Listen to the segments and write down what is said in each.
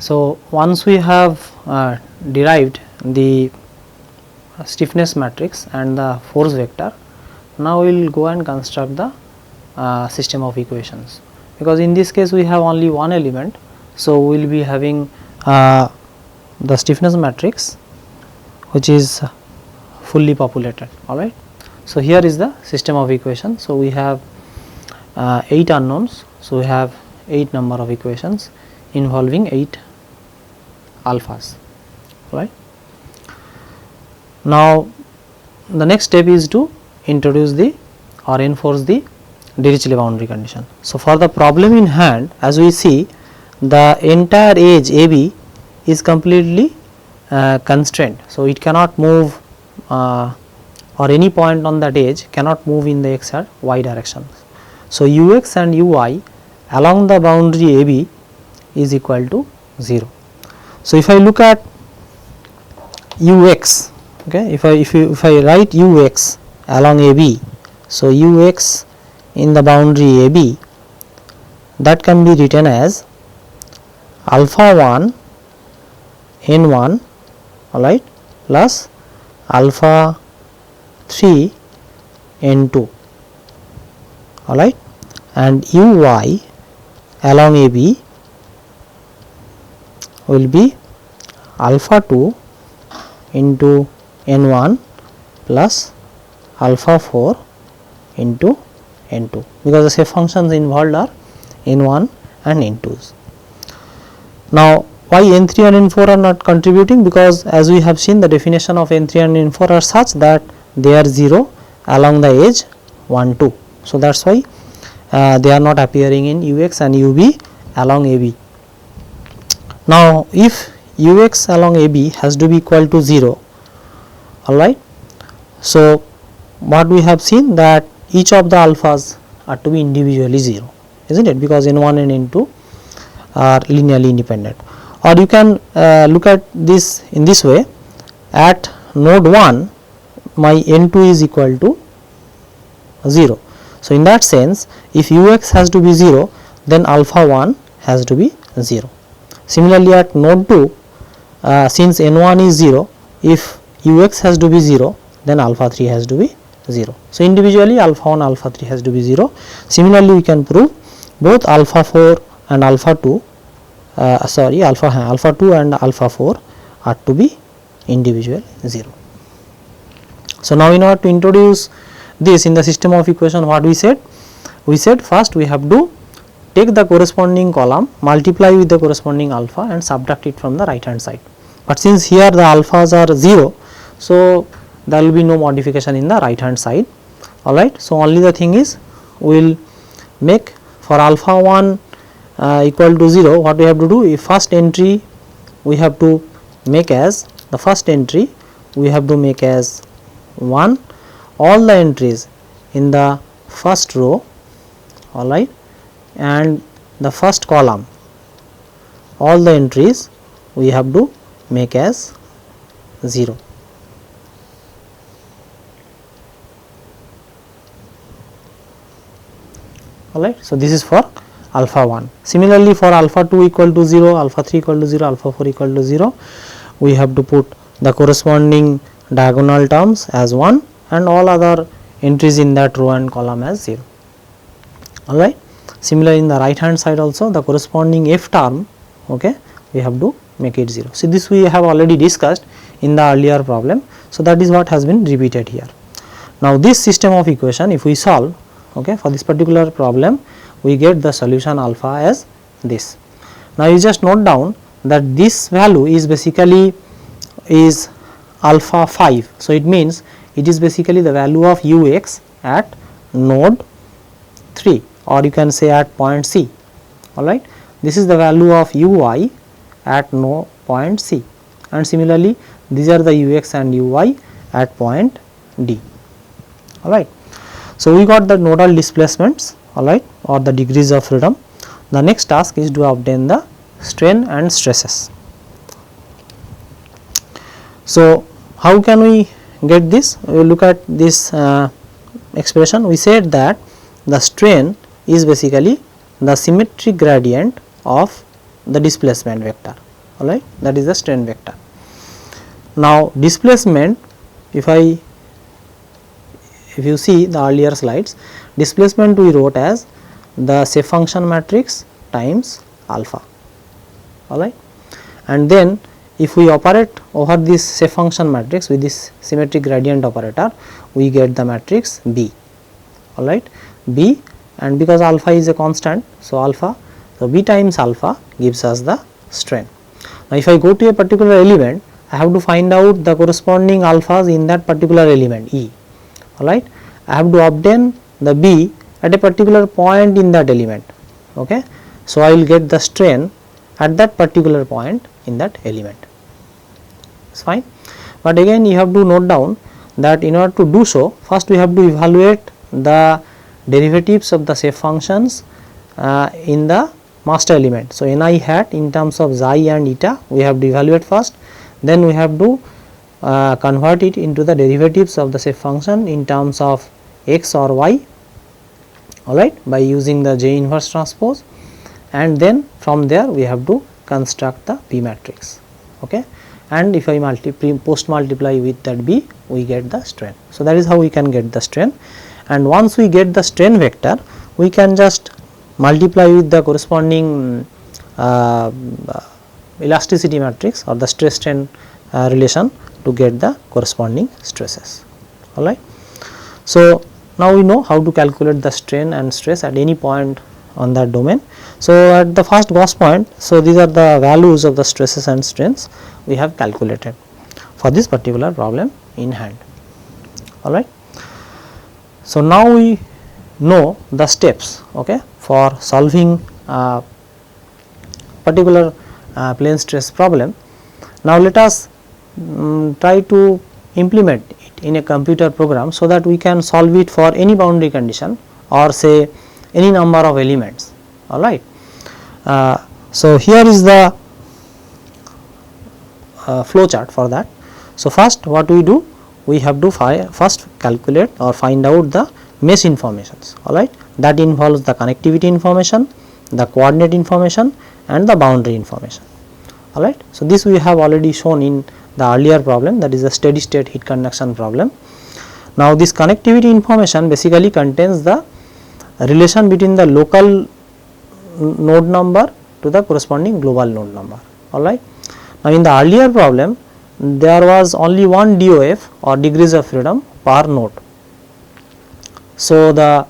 So, once we have derived the stiffness matrix and the force vector, now we will go and construct the system of equations, because in this case we have only one element. So, we will be having the stiffness matrix which is fully populated, alright. So, here is the system of equation. So, we have 8 unknowns. So, we have 8 number of equations involving 8 alphas, right. Now, the next step is to introduce the or enforce the Dirichlet boundary condition. So, for the problem in hand, as we see, the entire edge AB is completely constrained. So, it cannot move or any point on that edge cannot move in the x or y direction. So, ux and uy along the boundary AB is equal to 0. So, if I look at ux, okay, if I write ux along AB, so ux in the boundary AB, that can be written as alpha 1 n1, alright, plus alpha 3 n2, alright, and uy along AB will be alpha 2 into n1 plus alpha 4 into n2, because the shape functions involved are n1 and n2s. Now, why n3 and n4 are not contributing? Because as we have seen, the definition of n3 and n4 are such that they are 0 along the edge 1 2. So, that is why they are not appearing in ux and ub along AB. Now, if ux along AB has to be equal to 0, alright. So, what we have seen that each of the alphas are to be individually 0, isn't it, because n1 and n2 are linearly independent. Or you can look at this in this way: at node 1 my n2 is equal to 0. So, in that sense, if ux has to be 0, then alpha 1 has to be 0. Similarly, at node 2, since n1 is 0, if ux has to be 0, then alpha 3 has to be 0. So, individually alpha 1, alpha 3 has to be 0. Similarly, we can prove both alpha 4 and alpha 2, alpha 2 and alpha 4 are to be individual 0. So, now in order to introduce this in the system of equation, what we said? We said first we have to take the corresponding column, multiply with the corresponding alpha and subtract it from the right hand side. But since here the alphas are 0, so there will be no modification in the right hand side, alright. So, only the thing is we will make for alpha 1 equal to 0, what we have to do? If first entry we have to make as, the first entry we have to make as 1, all the entries in the first row, alright, and the first column, all the entries we have to make as 0. Alright. So, this is for alpha 1. Similarly, for alpha 2 equal to 0, alpha 3 equal to 0, alpha 4 equal to 0, we have to put the corresponding diagonal terms as 1 and all other entries in that row and column as 0. Alright. Similarly, in the right hand side also the corresponding f term, okay, we have to make it 0. So, this we have already discussed in the earlier problem. So, that is what has been repeated here. Now, this system of equation if we solve, okay, for this particular problem, we get the solution alpha as this. Now, you just note down that this value is basically is alpha 5. So, it means it is basically the value of ux at node 3, or you can say at point C, alright. This is the value of uy at no point C, and similarly these are the ux and uy at point D, alright. So, we got the nodal displacements, alright, or the degrees of freedom. The next task is to obtain the strain and stresses. So, how can we get this? We will look at this expression. We said that the strain is basically the symmetric gradient of the displacement vector, alright, that is the strain vector. Now displacement, if you see the earlier slides, displacement we wrote as the shape function matrix times alpha, alright, and then if we operate over this shape function matrix with this symmetric gradient operator, we get the matrix B, alright, B, and because alpha is a constant, so alpha, so B times alpha gives us the strain. Now if I go to a particular element, I have to find out the corresponding alphas in that particular element E, alright. I have to obtain the B at a particular point in that element, okay. So I will get the strain at that particular point in that element, it's fine. But again you have to note down that in order to do so, first we have to evaluate the derivatives of the shape functions in the master element. So ni hat in terms of xi and eta we have to evaluate first, then we have to convert it into the derivatives of the shape function in terms of x or y, alright, by using the J inverse transpose, and then from there we have to construct the B matrix, okay, and if I post multiply with that B, we get the strain. So that is how we can get the strain, and once we get the strain vector, we can just multiply with the corresponding elasticity matrix or the stress strain relation to get the corresponding stresses, alright. So now we know how to calculate the strain and stress at any point on that domain. So at the first Gauss point, so these are the values of the stresses and strains we have calculated for this particular problem in hand, alright. So now we know the steps, okay, for solving particular plane stress problem. Now let us try to implement it in a computer program so that we can solve it for any boundary condition or say any number of elements, alright. So here is the flow chart for that. So first what we do, we have to first calculate or find out the mesh informations, alright, that involves the connectivity information, the coordinate information and the boundary information, alright. So this we have already shown in the earlier problem, that is the steady state heat conduction problem. Now this connectivity information basically contains the relation between the local node number to the corresponding global node number, alright. Now in the earlier problem there was only one DOF or degrees of freedom per node. So the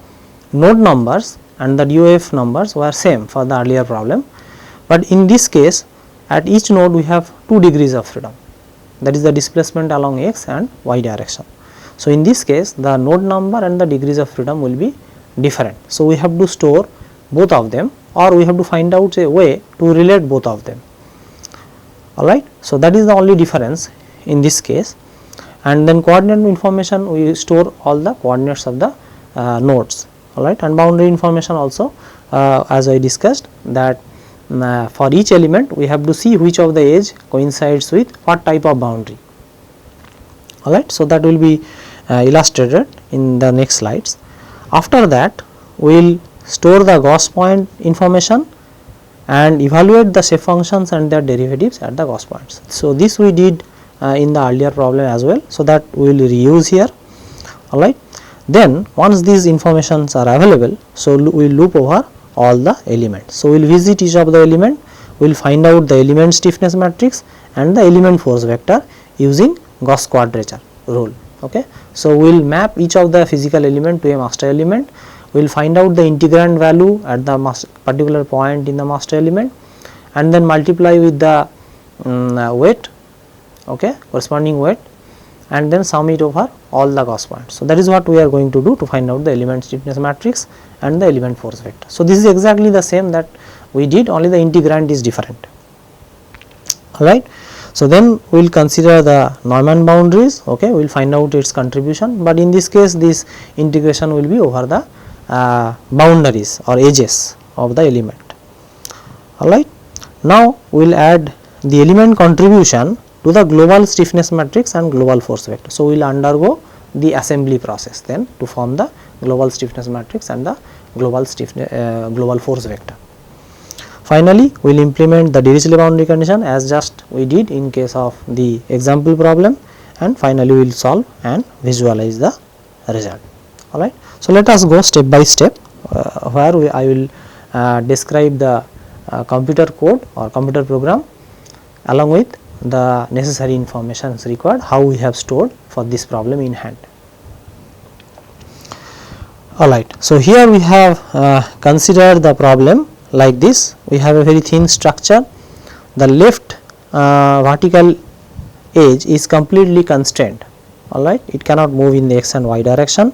node numbers and the DOF numbers were same for the earlier problem, but in this case at each node we have 2 degrees of freedom, that is the displacement along x and y direction. So in this case the node number and the degrees of freedom will be different. So we have to store both of them, or we have to find out a way to relate both of them, alright. So that is the only difference in this case, and then coordinate information we store all the coordinates of the nodes, alright, and boundary information also as I discussed that for each element we have to see which of the edge coincides with what type of boundary, alright. So that will be illustrated in the next slides. After that we will store the Gauss point information and evaluate the shape functions and their derivatives at the Gauss points. So this we did in the earlier problem as well, so that we will reuse here, alright. Then once these informations are available, so we will loop over all the elements. So we will visit each of the element, we will find out the element stiffness matrix and the element force vector using Gauss quadrature rule, okay. So we will map each of the physical element to a master element, we will find out the integrand value at the particular point in the master element and then multiply with the weight, okay, corresponding weight, and then sum it over all the Gauss points. So that is what we are going to do to find out the element stiffness matrix and the element force vector. So this is exactly the same that we did, only the integrand is different, alright. So then we will consider the Neumann boundaries, okay, we will find out its contribution, but in this case this integration will be over the boundaries or edges of the element, alright. Now we will add the element contribution to the global stiffness matrix and global force vector. So we will undergo the assembly process then to form the global stiffness matrix and the global force vector. Finally, we will implement the Dirichlet boundary condition as just we did in case of the example problem, and finally we will solve and visualize the result. Alright. So, let us go step by step where I will describe the computer code or computer program along with the necessary information required, how we have stored for this problem in hand. Alright. So, here we have considered the problem like this. We have a very thin structure. The left vertical edge is completely constrained, alright, it cannot move in the x and y direction,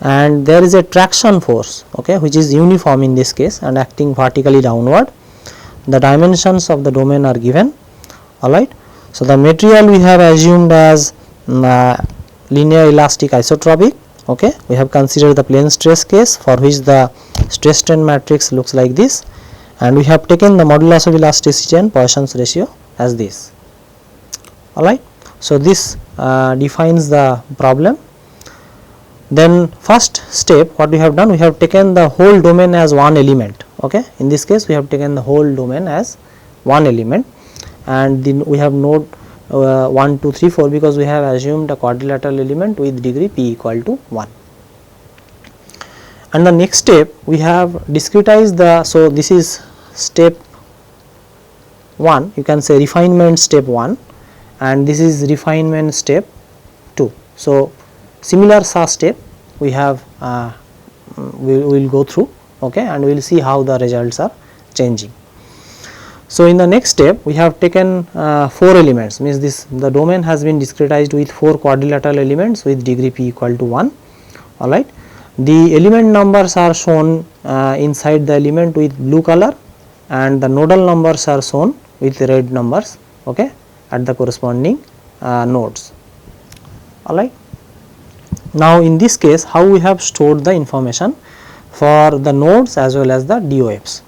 and there is a traction force, okay, which is uniform in this case and acting vertically downward. The dimensions of the domain are given, alright. So, the material we have assumed as linear elastic isotropic, okay. We have considered the plane stress case for which the stress strain matrix looks like this, and we have taken the modulus of elasticity and Poisson's ratio as this, alright. So, this defines the problem. Then first step what we have done, we have taken the whole domain as one element, okay. In this case we have taken the whole domain as one element, and then we have node 1, 2, 3, 4 because we have assumed a quadrilateral element with degree p equal to 1. And the next step we have discretized the, so this is step 1, you can say refinement step 1, and this is refinement step 2. So, similar such step we have we will go through, okay, and we will see how the results are changing. So, in the next step we have taken 4 elements, means this the domain has been discretized with 4 quadrilateral elements with degree p equal to 1, alright. The element numbers are shown inside the element with blue color, and the nodal numbers are shown with red numbers, okay, at the corresponding nodes, alright. Now, in this case how we have stored the information for the nodes as well as the DOFs,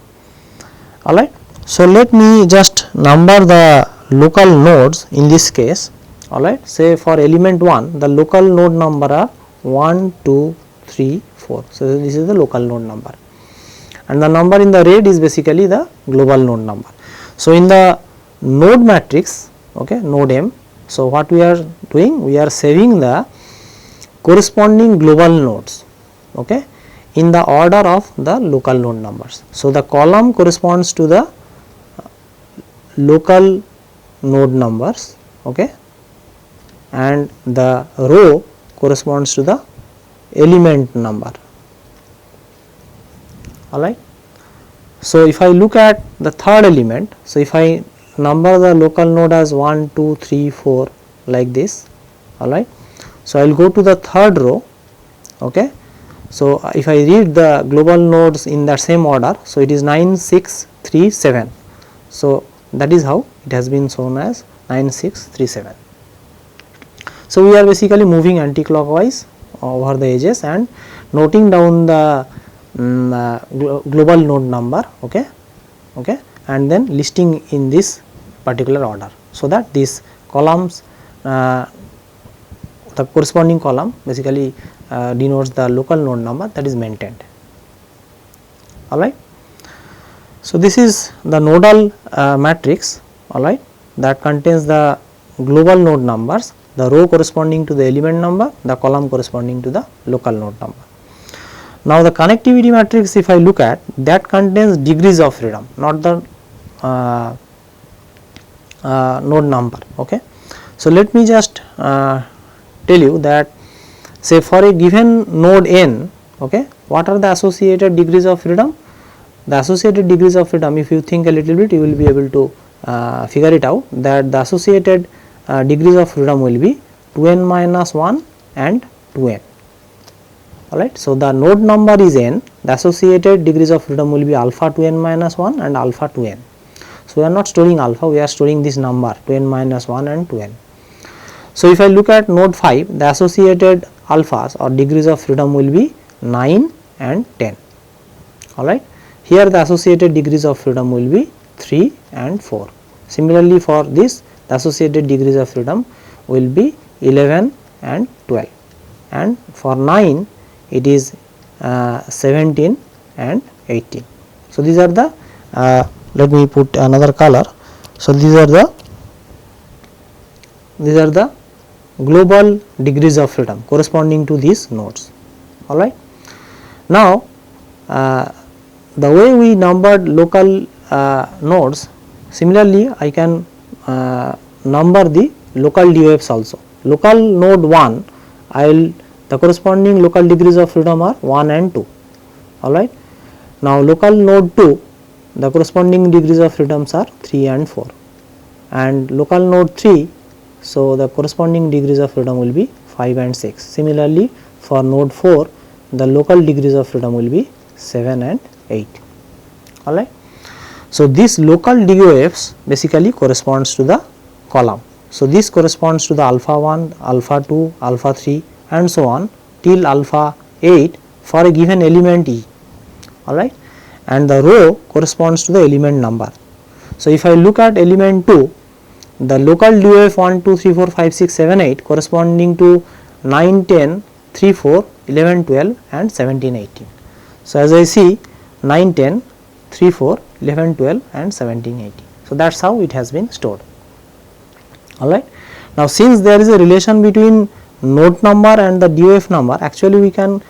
alright. So, let me just number the local nodes in this case, alright. Say for element 1 the local node number are 1, 2, 3, 4. So, this is the local node number, and the number in the red is basically the global node number. So, in the node matrix, okay, node M, so what we are doing, we are saving the corresponding global nodes, okay, in the order of the local node numbers. So, the column corresponds to the local node numbers, okay, and the row corresponds to the element number, alright. So, if I look at the third element, so if I number the local node as 1, 2, 3, 4 like this, alright. So, I will go to the third row, okay. So, if I read the global nodes in the same order, so it is 9, 6, 3, 7. So, that is how it has been shown as 9, 6, 3, 7. So, we are basically moving anti-clockwise over the edges and noting down the global node number, okay, and then listing in this particular order, so that these columns, the corresponding column basically denotes the local node number that is maintained, alright. So, this is the nodal matrix, alright, that contains the global node numbers, the row corresponding to the element number, the column corresponding to the local node number. Now, the connectivity matrix if I look at, that contains degrees of freedom, not the node number, okay. So, let me just tell you that, say for a given node n, okay, what are the associated degrees of freedom? The associated degrees of freedom, if you think a little bit, you will be able to figure it out, that the associated degrees of freedom will be 2n minus 1 and 2n, alright. So, the node number is n, the associated degrees of freedom will be alpha 2n minus 1 and alpha 2n. So, we are not storing alpha, we are storing this number 2n minus 1 and 2n. So, if I look at node 5, the associated alphas or degrees of freedom will be 9 and 10, alright. Here the associated degrees of freedom will be 3 and 4. Similarly, for this the associated degrees of freedom will be 11 and 12, and for 9 it is 17 and 18. So, these are the let me put another color. So these are the global degrees of freedom corresponding to these nodes. All right. Now the way we numbered local nodes, similarly I can number the local DOFs also. Local node 1, the corresponding local degrees of freedom are 1 and 2. All right. Now local node 2, the corresponding degrees of freedoms are 3 and 4, and local node 3, so the corresponding degrees of freedom will be 5 and 6. Similarly for node 4, the local degrees of freedom will be 7 and 8. All right. So this local DOFs basically corresponds to the column. So this corresponds to the alpha 1, alpha 2, alpha 3 and so on till alpha 8 for a given element E. All right. And the row corresponds to the element number. So if I look at element 2, the local DOF 1, 2, 3, 4, 5, 6, 7, 8 corresponding to 9, 10, 3, 4, 11, 12 and 17, 18. So as I see 9, 10, 3, 4, 11, 12 and 17, 18. So that is how it has been stored. All right. Now since there is a relation between node number and the DOF number, actually we can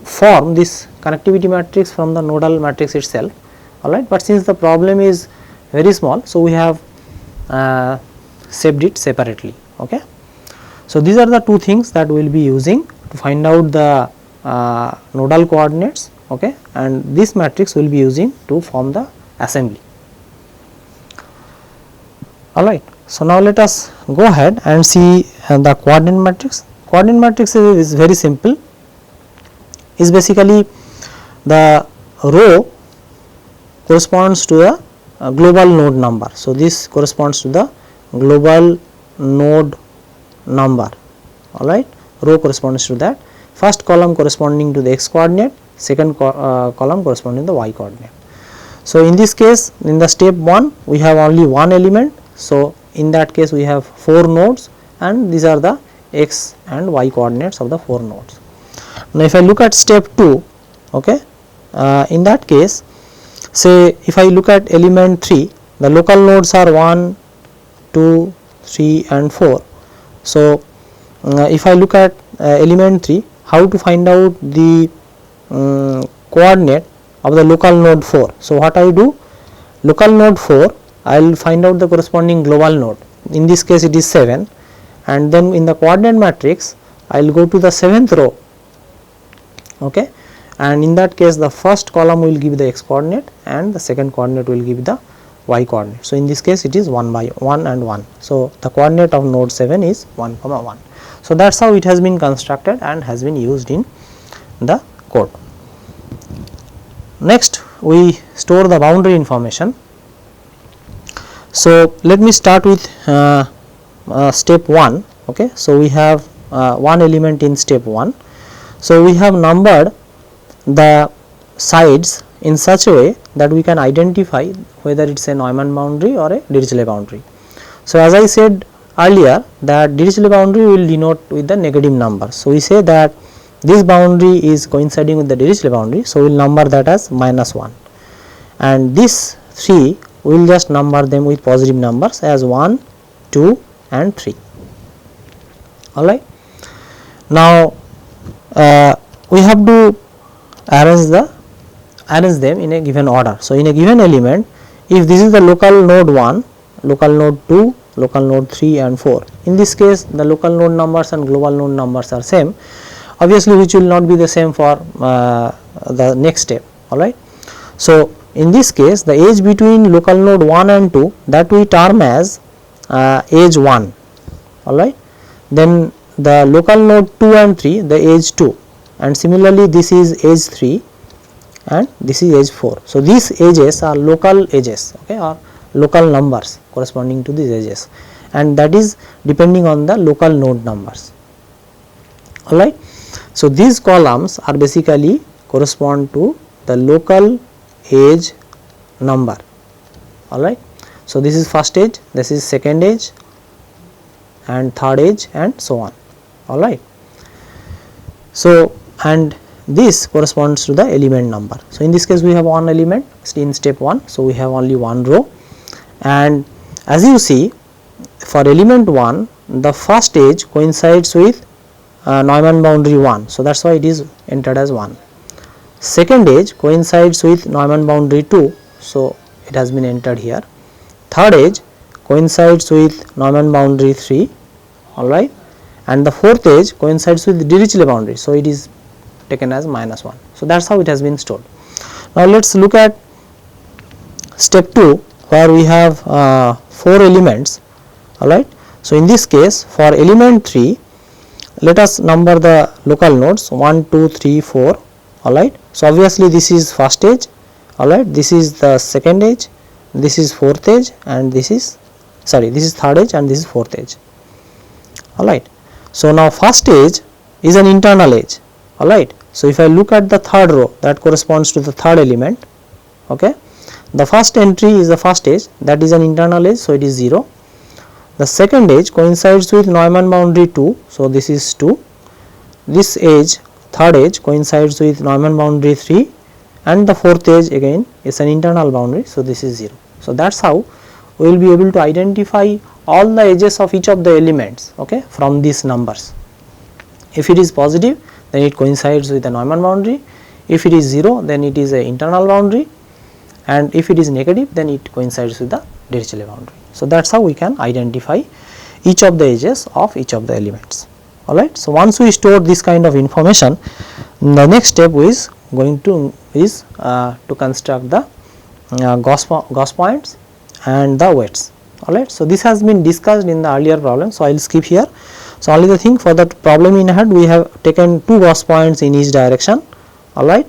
form this connectivity matrix from the nodal matrix itself. All right. But since the problem is very small, so we have saved it separately. Okay. So these are the two things that we will be using to find out the nodal coordinates. Okay. And this matrix we will be using to form the assembly. All right. So now let us go ahead and see the coordinate matrix. Coordinate matrix is very simple. Is basically the row corresponds to the global node number. So this corresponds to the global node number. All right. Row corresponds to that. First column corresponding to the x coordinate, second column corresponding to the y coordinate. So in this case, in the step 1 we have only one element. So in that case we have 4 nodes, and these are the x and y coordinates of the 4 nodes. Now if I look at step 2, okay, in that case, say if I look at element 3, the local nodes are 1, 2, 3 and 4. So if I look at element 3, how to find out the coordinate of the local node 4. So what I do, local node 4, I will find out the corresponding global node. In this case it is 7, and then in the coordinate matrix I will go to the 7th row. Okay, and in that case the first column will give the x coordinate and the second coordinate will give the y coordinate. So in this case it is 1 by 1 and 1. So the coordinate of node 7 is 1, 1. So that is how it has been constructed and has been used in the code. Next we store the boundary information. So let me start with step 1. Okay, so we have one element in step 1. So we have numbered the sides in such a way that we can identify whether it is a Neumann boundary or a Dirichlet boundary. So as I said earlier that Dirichlet boundary will denote with the negative number. So we say that this boundary is coinciding with the Dirichlet boundary, so we will number that as -1, and this 3 we will just number them with positive numbers as 1, 2 and 3. All right. Now we have to arrange them in a given order. So in a given element, if this is the local node 1, local node 2, local node 3 and 4, in this case the local node numbers and global node numbers are same, obviously which will not be the same for the next step. All right. So in this case the edge between local node 1 and 2, that we term as edge 1. All right. Then the local node 2 and 3, the edge 2, and similarly this is edge 3 and this is edge 4. So these edges are local edges, okay, or local numbers corresponding to these edges, and that is depending on the local node numbers. All right. So these columns are basically correspond to the local edge number. All right. So this is first edge, this is second edge and third edge and so on. All right. So and this corresponds to the element number. So, in this case we have one element in step 1. So, we have only one row, and as you see for element 1 the first edge coincides with Neumann boundary 1. So, that is why it is entered as 1. Second edge coincides with Neumann boundary 2. So, it has been entered here. Third edge coincides with Neumann boundary 3, alright, and the fourth edge coincides with Dirichlet boundary. So, it is taken as -1. So, that is how it has been stored. Now, let us look at step 2 where we have 4 elements, alright. So, in this case for element 3, let us number the local nodes 1, 2, 3, 4, alright. So, obviously this is first edge, alright, this is the second edge, this is fourth edge, and this is third edge, and this is fourth edge, alright. So, now first edge is an internal edge, alright. So, if I look at the third row, that corresponds to the third element, okay. The first entry is the first edge, that is an internal edge, so it is 0. The second edge coincides with Neumann boundary 2, so this is 2. This edge, third edge, coincides with Neumann boundary 3, and the fourth edge again is an internal boundary, so this is 0. So, that is how we will be able to identify all the edges of each of the elements, okay, from these numbers. If it is positive, then it coincides with the Neumann boundary. If it is 0, then it is an internal boundary, and if it is negative, then it coincides with the Dirichlet boundary. So, that is how we can identify each of the edges of each of the elements, alright. So, once we store this kind of information, the next step is going to construct the Gauss points and the weights, alright. So, this has been discussed in the earlier problem, so I will skip here. So, only the thing for that problem in hand, we have taken 2 Gauss points in each direction, alright.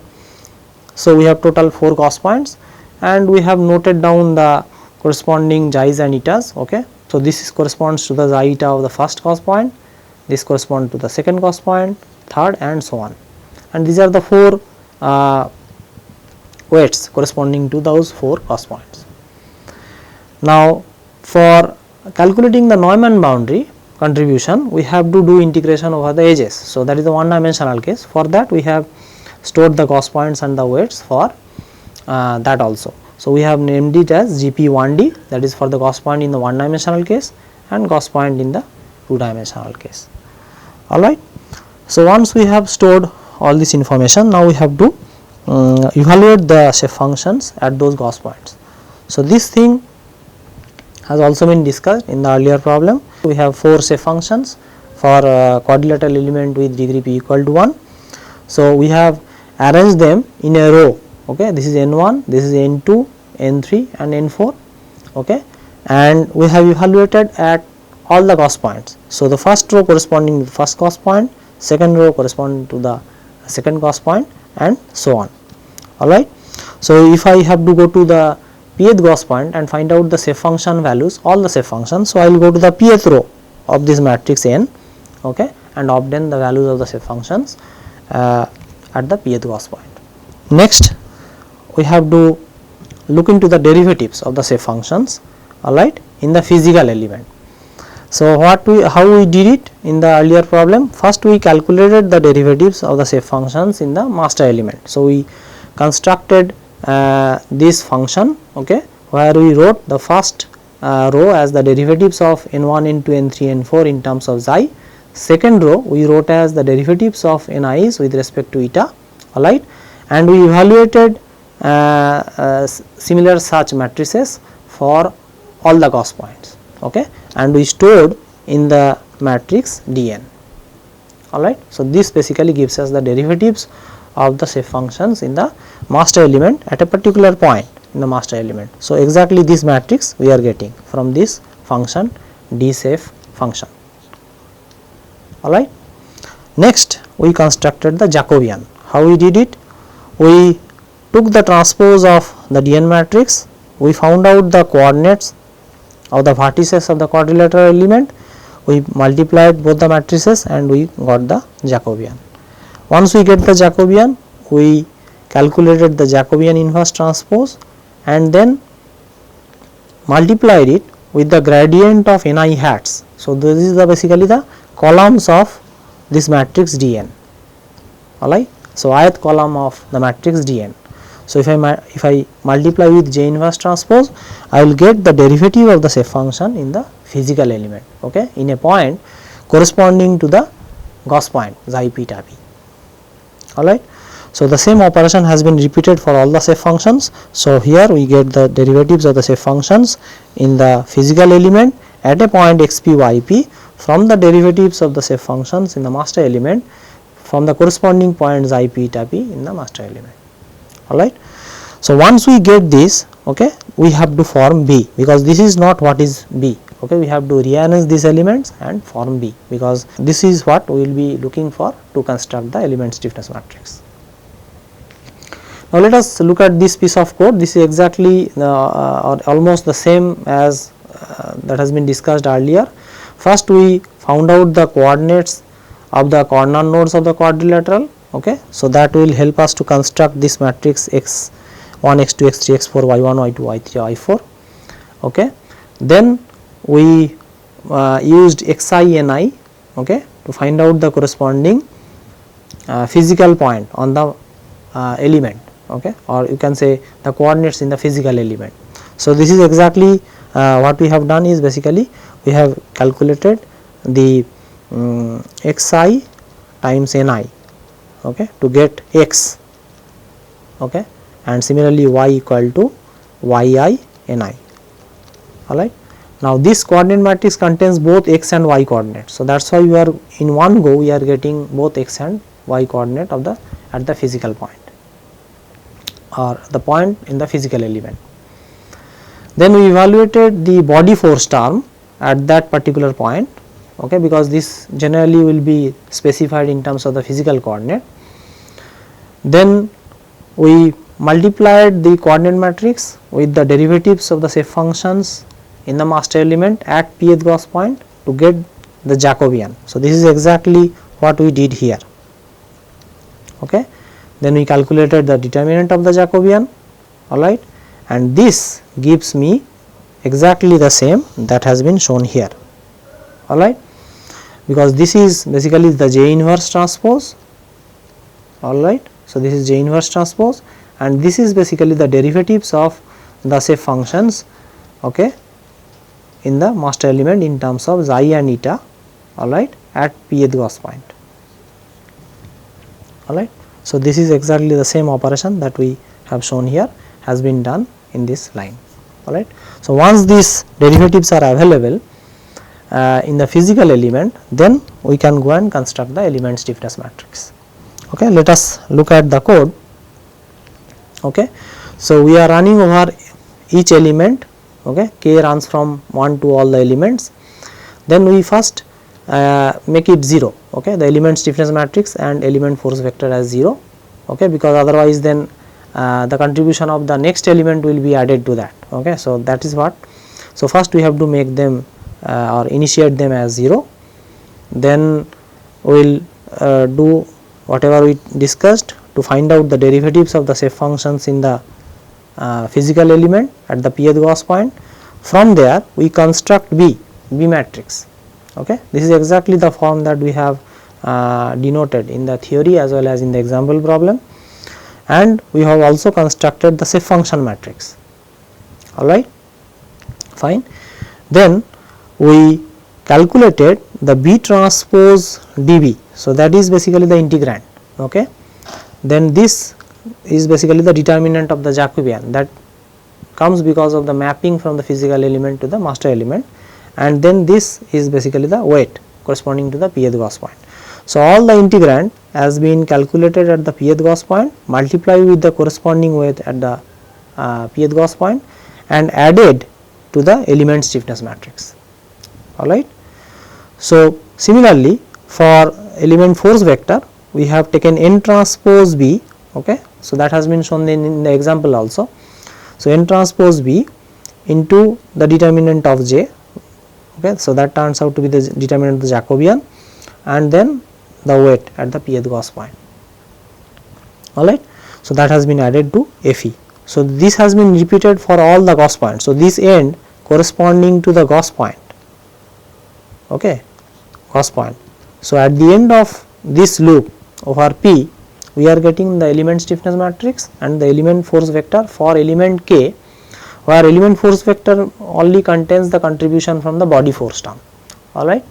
So, we have total 4 Gauss points, and we have noted down the corresponding xi's and etas, okay. So, this corresponds to the xi eta of the first Gauss point, this corresponds to the second Gauss point, third, and so on, and these are the 4 weights corresponding to those 4 Gauss points. Now, for calculating the Neumann boundary contribution, we have to do integration over the edges. So, that is the one dimensional case. For that, we have stored the Gauss points and the weights for that also. So, we have named it as GP1D, that is for the Gauss point in the one dimensional case, and Gauss point in the two dimensional case, alright. So, once we have stored all this information, now we have to evaluate the shape functions at those Gauss points. So, this thing has also been discussed in the earlier problem. We have 4 shape functions for quadrilateral element with degree p equal to 1. So, we have arranged them in a row, okay. This is n1, this is n2, n3, and n4, okay, and we have evaluated at all the Gauss points. So, the first row corresponding to the first Gauss point, second row corresponding to the second Gauss point, and so on, alright. So, if I have to go to the pth Gauss point and find out the shape function values, all the shape functions, so I will go to the pth row of this matrix n, okay, and obtain the values of the shape functions at the pth Gauss point. Next, we have to look into the derivatives of the shape functions, alright, in the physical element. So, how we did it in the earlier problem? First, we calculated the derivatives of the shape functions in the master element. So, we constructed this function, okay, where we wrote the first row as the derivatives of n1, n2, n3, n4 in terms of xi. Second row we wrote as the derivatives of ni's with respect to eta, alright, and we evaluated similar such matrices for all the Gauss points, okay, and we stored in the matrix Dn, alright. So, this basically gives us the derivatives of the shape functions in the master element at a particular point in the master element. So, exactly this matrix we are getting from this function D shape function, alright. Next, we constructed the Jacobian. How we did it? We took the transpose of the Dn matrix, we found out the coordinates of the vertices of the quadrilateral element, we multiplied both the matrices and we got the Jacobian. Once we get the Jacobian, we calculated the Jacobian inverse transpose and then multiplied it with the gradient of ni hats. So, this is basically the columns of this matrix Dn, alright. so ith column of the matrix Dn. So, if I multiply with J inverse transpose, I will get the derivative of the shape function in the physical element, okay, in a point corresponding to the Gauss point xi p eta p. Alright. So, the same operation has been repeated for all the shape functions. So, here we get the derivatives of the shape functions in the physical element at a point x p y p from the derivatives of the shape functions in the master element from the corresponding points I p eta p in the master element. Alright. So, once we get this, okay, we have to form B, because this is not what is B, okay, we have to rearrange these elements and form B, because this is what we will be looking for to construct the element stiffness matrix. Now, let us look at this piece of code. This is exactly or almost the same as that has been discussed earlier. First, we found out the coordinates of the corner nodes of the quadrilateral, okay. So, that will help us to construct this matrix x1, x2, x3, x4, y1, y2, y3, y4, okay. Then we used xi ni, okay, to find out the corresponding physical point on the element, okay, or you can say the coordinates in the physical element. So, this is exactly what we have done is basically we have calculated the xi times ni, okay, to get x, okay, and similarly y equal to yi ni. Alright. Now, this coordinate matrix contains both x and y coordinates. So, that is why we are in one go we are getting both x and y coordinate of the at the physical point or the point in the physical element. Then we evaluated the body force term at that particular point, okay, because this generally will be specified in terms of the physical coordinate. Then we multiplied the coordinate matrix with the derivatives of the shape functions in the master element at pth Gauss point to get the Jacobian. So, this is exactly what we did here, okay. Then we calculated the determinant of the Jacobian, alright, and this gives me exactly the same that has been shown here, alright, because this is basically the J inverse transpose, alright. So, this is J inverse transpose and this is basically the derivatives of the shape functions, okay, in the master element in terms of xi and eta, alright, at pth Gauss point, alright. So, this is exactly the same operation that we have shown here has been done in this line, alright. So, once these derivatives are available in the physical element, then we can go and construct the element stiffness matrix, okay. Let us look at the code, okay. So, we are running over each element, okay, k runs from 1 to all the elements, then we first make it 0, okay, the element stiffness matrix and element force vector as 0, okay, because otherwise then the contribution of the next element will be added to that, okay. So, that is what. So, first we have to make them or initiate them as 0, then we will do whatever we discussed to find out the derivatives of the shape functions in the physical element at the pth Gauss point. From there we construct B matrix, okay. This is exactly the form that we have denoted in the theory as well as in the example problem, and we have also constructed the shape function matrix, alright, fine. Then we calculated the B transpose dB, so that is basically the integrand, okay. Then this is basically the determinant of the Jacobian that comes because of the mapping from the physical element to the master element, and then this is basically the weight corresponding to the pth Gauss point. So, all the integrand has been calculated at the pth Gauss point, multiplied with the corresponding weight at the pth Gauss point and added to the element stiffness matrix, alright. So, similarly for element force vector we have taken n transpose B, okay. So, that has been shown in the example also. So, n transpose B into the determinant of J, okay. So, that turns out to be the determinant of the Jacobian and then the weight at the pth Gauss point, alright. So, that has been added to Fe. So, this has been repeated for all the Gauss points. So, this end corresponding to the Gauss point, okay, Gauss point. So, at the end of this loop over P, we are getting the element stiffness matrix and the element force vector for element K, where element force vector only contains the contribution from the body force term. Alright.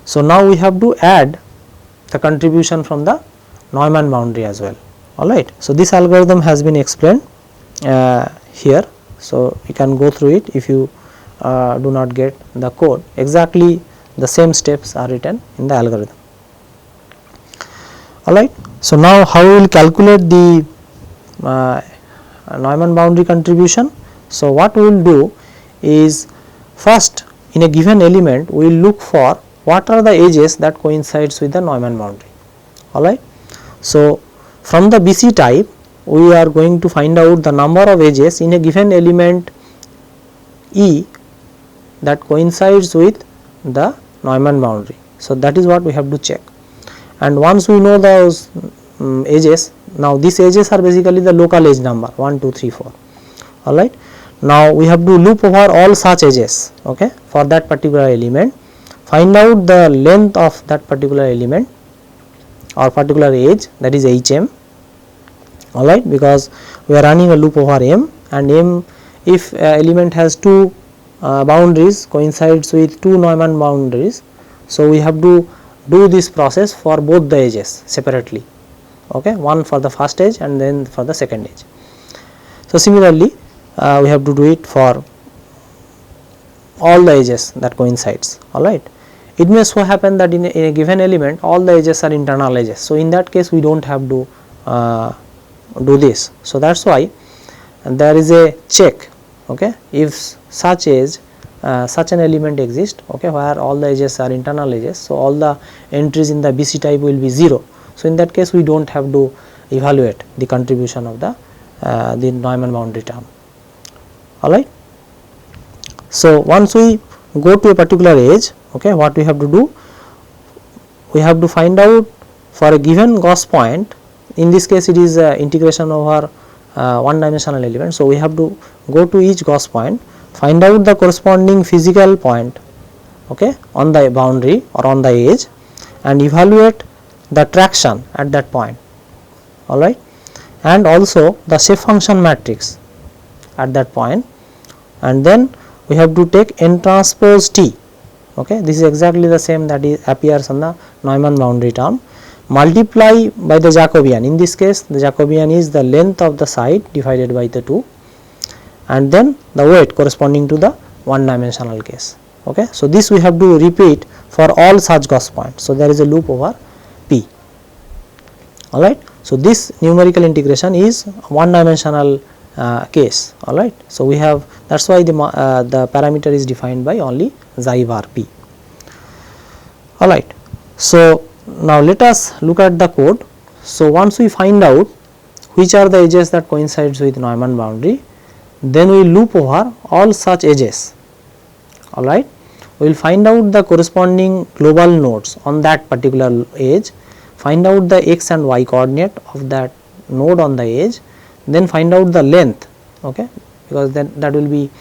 So, now we have to add the contribution from the Neumann boundary as well. Alright. So, this algorithm has been explained here. So, you can go through it if you do not get the code. Exactly the same steps are written in the algorithm. Alright. So, now how we will calculate the Neumann boundary contribution? So, what we will do is, first in a given element we will look for what are the edges that coincides with the Neumann boundary. Alright. So, from the BC type we are going to find out the number of edges in a given element E that coincides with the Neumann boundary. So, that is what we have to check, and once we know those edges, now these edges are basically the local edge number 1, 2, 3, 4. Alright. Now, we have to loop over all such edges, okay, for that particular element, find out the length of that particular element or particular edge, that is HM. Alright, because we are running a loop over M, and M, if element has two boundaries coincides with two Neumann boundaries. So, we have to do this process for both the edges separately, okay, one for the first edge and then for the second edge. So, similarly we have to do it for all the edges that coincides. Alright. It may so happen that in a given element all the edges are internal edges. So, in that case we do not have to do this. So, that is why there is a check, okay, if such edge such an element exists, okay, where all the edges are internal edges. So, all the entries in the BC type will be 0. So, in that case we do not have to evaluate the contribution of the Neumann boundary term. Alright. So, once we go to a particular edge, okay, what we have to do? We have to find out for a given Gauss point, in this case it is integration over one dimensional element. So, we have to go to each Gauss point, find out the corresponding physical point, okay, on the boundary or on the edge, and evaluate the traction at that point. Alright. And also the shape function matrix at that point, and then we have to take n transpose T, okay, this is exactly the same that is appears on the Neumann boundary term, multiply by the Jacobian. In this case the Jacobian is the length of the side divided by the 2, and then the weight corresponding to the one dimensional case. Okay. So, this we have to repeat for all such Gauss points. So, there is a loop over P. Alright. So, this numerical integration is one dimensional case. Alright. So, we have, that is why the parameter is defined by only xi var P. Alright. So, now let us look at the code. So, once we find out which are the edges that coincides with Neumann boundary, then we loop over all such edges. Alright. We will find out the corresponding global nodes on that particular edge, find out the x and y coordinate of that node on the edge, then find out the length, okay, because then that will be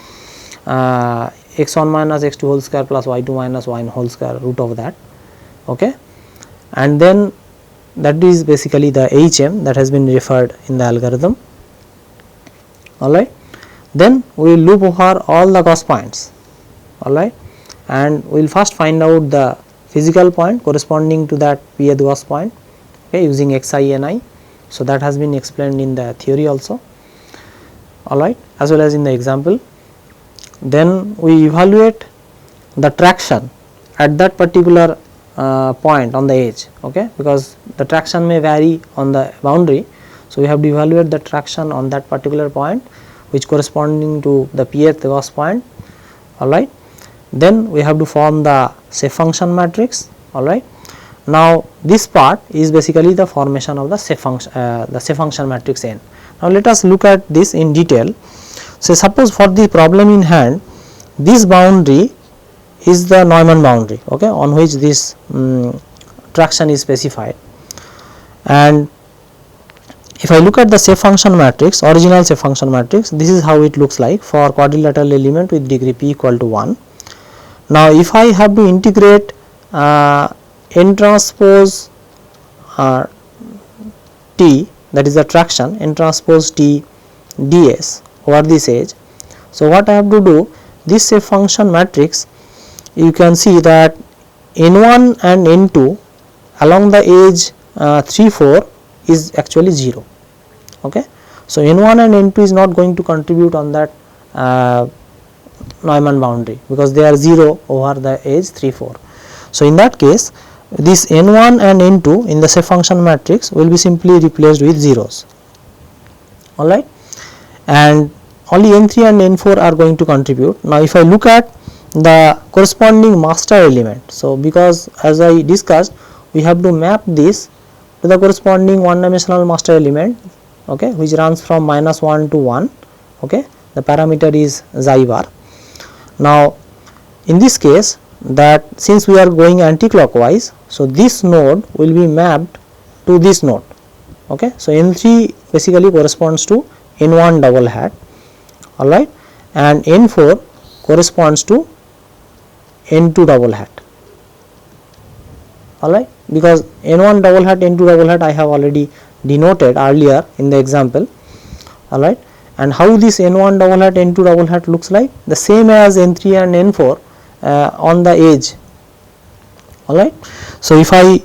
x1 minus x2 whole square plus y2 minus y whole square root of that, okay, and then that is basically the HM that has been referred in the algorithm. Alright. Then we will loop over all the Gauss points, alright, and we will first find out the physical point corresponding to that pth Gauss point, okay, using xi and I. So, that has been explained in the theory also, alright, as well as in the example. Then we evaluate the traction at that particular point on the edge, okay, because the traction may vary on the boundary. So, we have to evaluate the traction on that particular point which corresponding to the pth Gauss point, alright. Then we have to form the shape function matrix, alright. Now, this part is basically the formation of the shape function matrix N. Now, let us look at this in detail. So, suppose for the problem in hand, this boundary is the Neumann boundary, okay, on which this traction is specified, and if I look at the shape function matrix, original shape function matrix, this is how it looks like for quadrilateral element with degree p equal to 1. Now, if I have to integrate n transpose T T, that is the traction n transpose T ds over this edge. So what I have to do, this shape function matrix, you can see that n1 and n2 along the edge 3 4 is actually 0. Okay. So n1 and n2 is not going to contribute on that Neumann boundary, because they are 0 over the edge 3 4. So in that case, this n1 and n2 in the shape function matrix will be simply replaced with zeros, alright, and only n3 and n4 are going to contribute. Now if I look at the corresponding master element, so because as I discussed, we have to map this to the corresponding one dimensional master element, okay, which runs from -1 to 1, okay, the parameter is xi bar. Now in this case, that since we are going anti-clockwise, so this node will be mapped to this node, okay. So n3 basically corresponds to n1 double hat, alright, and n4 corresponds to n2 double hat, alright, because n1 double hat, n2 double hat I have already denoted earlier in the example, alright. And how this n1 double hat, n2 double hat looks like? The same as n3 and n4 on the edge, alright. So if I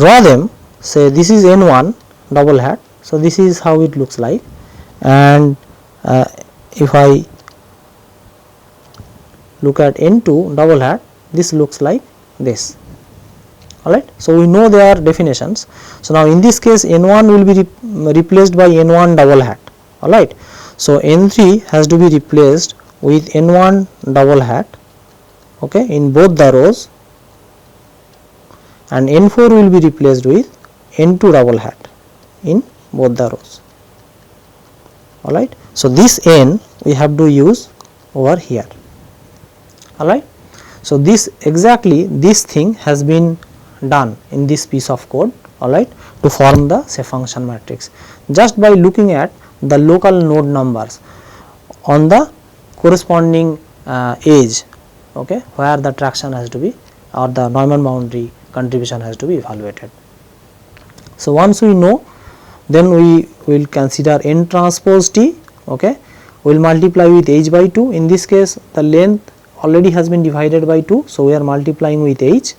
draw them, say this is n1 double hat, so this is how it looks like, and if I look at n2 double hat, this looks like this, alright. So we know their definitions. So now in this case, n1 will be replaced by n1 double hat, alright. So n3 has to be replaced with n1 double hat, okay, in both the rows, and n4 will be replaced with n2 double hat in both the rows, alright. So this n we have to use over here, alright. So this exactly this thing has been done in this piece of code, alright, to form the shape function matrix just by looking at the local node numbers on the corresponding edge, okay, where the traction has to be, or the Neumann boundary contribution has to be evaluated. So once we know, then we will consider n transpose T, okay, we will multiply with h by 2. In this case, the length already has been divided by 2, so we are multiplying with h,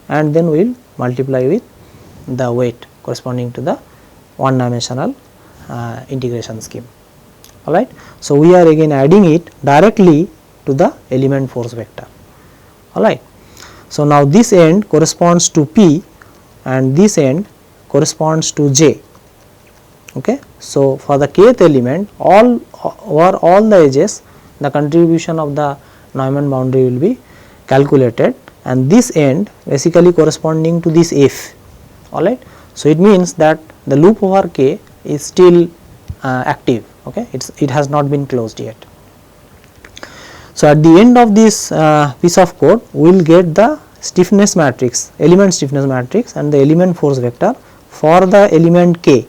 and then we will multiply with the weight corresponding to the one dimensional integration scheme, alright. So we are again adding it directly to the element force vector, alright. So now this end corresponds to P and this end corresponds to J, okay. So for the kth element, all over all the edges, the contribution of the Neumann boundary will be calculated, and this end basically corresponding to this F, alright. So it means that the loop over K is still active, okay, it has not been closed yet. So at the end of this piece of code, we will get the stiffness matrix, element stiffness matrix, and the element force vector for the element K,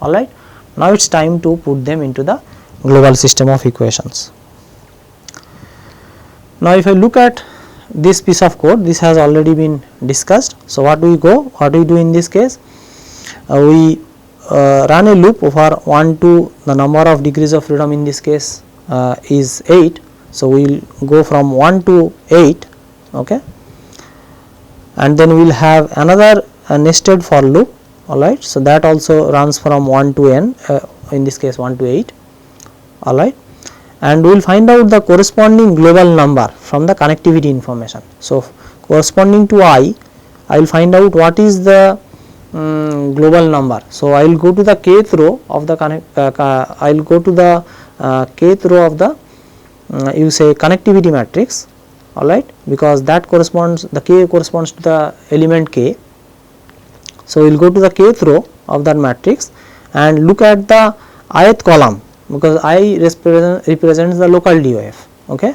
alright. Now it is time to put them into the global system of equations. Now if I look at this piece of code, this has already been discussed. So what do we do in this case? We run a loop over 1 to the number of degrees of freedom, in this case is 8. So we will go from 1 to 8, okay, and then we will have another nested for loop, alright. So that also runs from 1 to n, in this case 1 to 8, alright, and we will find out the corresponding global number from the connectivity information. So corresponding to I will find out what is the global number. So I will go to the kth row of the I will go to the kth row of the you say connectivity matrix, alright, because that corresponds, the K corresponds to the element K. So we will go to the kth row of that matrix and look at the ith column, because I represents the local DOF, okay,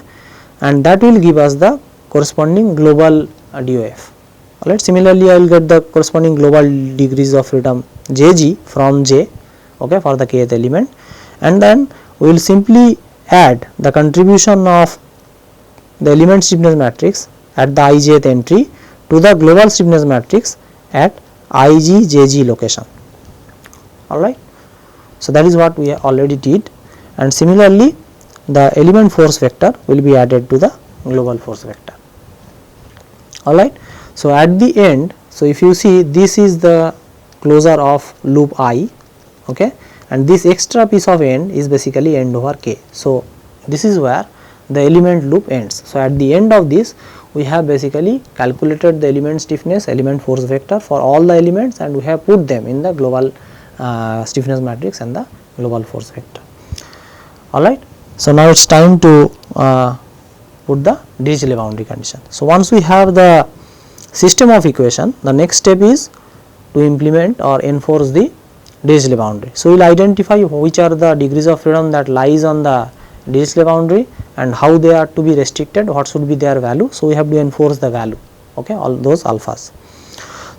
and that will give us the corresponding global DOF, alright. Similarly, I will get the corresponding global degrees of freedom Jg from J, okay, for the kth element, and then we will simply add the contribution of the element stiffness matrix at the ijth entry to the global stiffness matrix at ijjg location, alright. So, that is what we already did, and similarly the element force vector will be added to the global force vector, alright. So, at the end, so if you see, this is the closure of loop I, okay, and this extra piece of end is basically end over k. So, this is where the element loop ends. So, at the end of this we have basically calculated the element stiffness, element force vector for all the elements, and we have put them in the global stiffness matrix and the global force vector, alright. So, now it is time to put the Dirichlet boundary condition. So, once we have the system of equation, the next step is to implement or enforce the Dirichlet boundary. So, we will identify which are the degrees of freedom that lies on the Dirichlet boundary and how they are to be restricted, what should be their value. So, we have to enforce the value, okay, all those alphas.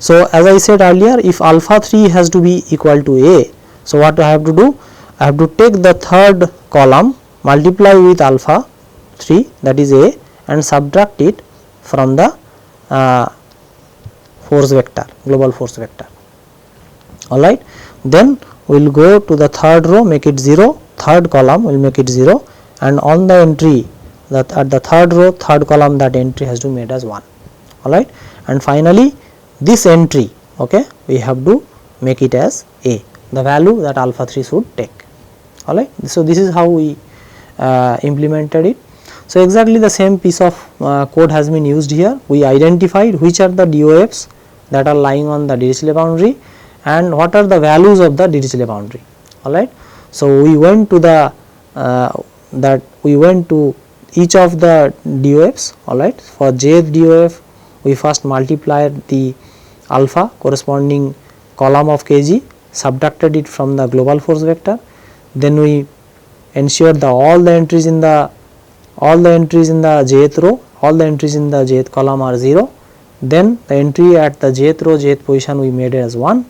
So, as I said earlier, if alpha 3 has to be equal to A, so what I have to do? I have to take the third column, multiply with alpha 3, that is A, and subtract it from the force vector, global force vector, alright. Then we will go to the third row, make it 0, third column we will make it 0, and on the entry that at the third row, third column, that entry has to be made as 1, alright. And finally this entry, okay, we have to make it as A, the value that alpha 3 should take, alright. So, this is how we implemented it. So, exactly the same piece of code has been used here. We identified which are the DOFs that are lying on the Dirichlet boundary and what are the values of the Dirichlet boundary, alright. So, we went to the each of the DOFs, alright. For jth DOF we first multiplied the alpha corresponding column of kg, subtracted it from the global force vector, then we ensured all the entries in the jth row, all the entries in the jth column are 0, then the entry at the jth row, jth position we made it as 1,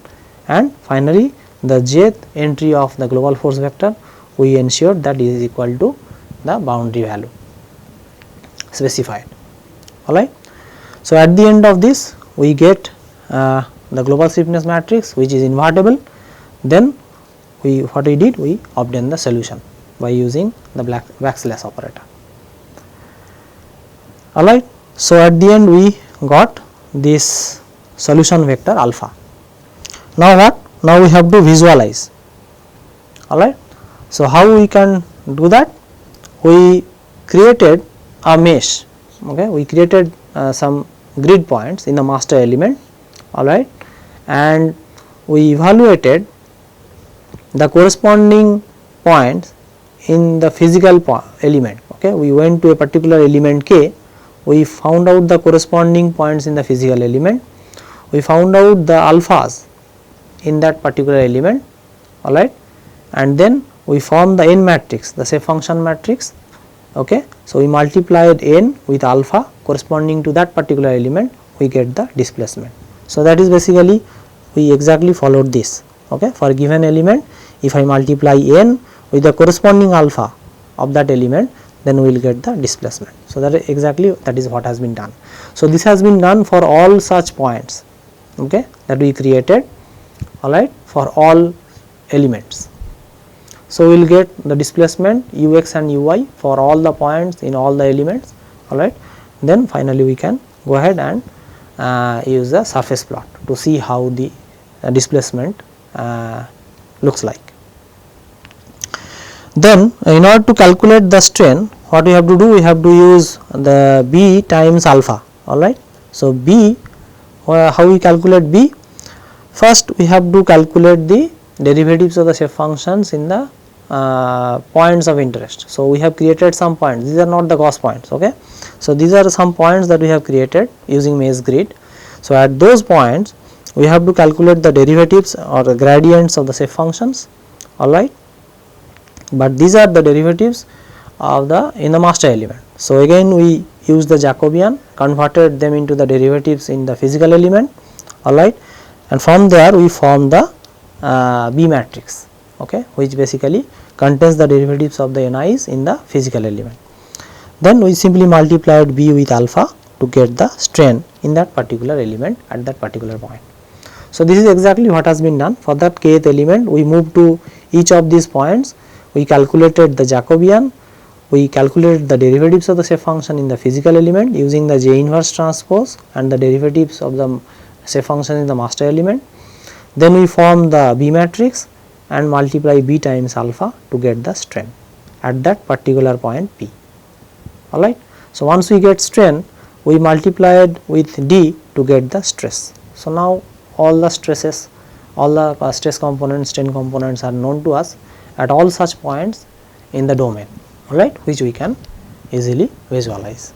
and finally the jth entry of the global force vector we ensured that is equal to the boundary value specified, alright. So, at the end of this we get the global stiffness matrix which is invertible. Then what we did, we obtained the solution by using the backslash operator, alright. So, at the end we got this solution vector alpha. Now what? Now we have to visualize, alright. So, how we can do that? We created a mesh, okay, we created some grid points in the master element, alright, and we evaluated the corresponding points in the physical element, okay. We went to a particular element k, we found out the corresponding points in the physical element, we found out the alphas in that particular element, alright, and then we formed the n matrix, the shape function matrix, okay. So, we multiplied n with alpha corresponding to that particular element, we get the displacement. So, that is basically we exactly followed this, okay. For a given element, if I multiply n with the corresponding alpha of that element, then we will get the displacement. So, that is what has been done. So, this has been done for all such points, okay, that we created, alright, for all elements. So, we will get the displacement ux and uy for all the points in all the elements, alright. Then finally, we can go ahead and use the surface plot to see how the displacement looks like. Then in order to calculate the strain, what we have to do, we have to use the b times alpha, alright. So, b, how we calculate b? First we have to calculate the derivatives of the shape functions in the points of interest. So, we have created some points, these are not the Gauss points, okay. So, these are some points that we have created using mesh grid. So, at those points we have to calculate the derivatives or the gradients of the shape functions, alright, but these are the derivatives of the in the master element. So, again we use the Jacobian, converted them into the derivatives in the physical element, alright, and from there we form the B matrix, okay, which basically contains the derivatives of the NIs in the physical element. Then we simply multiplied B with alpha to get the strain in that particular element at that particular point. So, this is exactly what has been done. For that kth element, we move to each of these points, we calculated the Jacobian, we calculated the derivatives of the shape function in the physical element using the J inverse transpose and the derivatives of the shape function in the master element. Then we form the B matrix and multiply B times alpha to get the strain at that particular point P. Alright. So, once we get strain, we multiplied with D to get the stress. So, now all the stresses, all the stress components, strain components are known to us at all such points in the domain, alright, which we can easily visualize.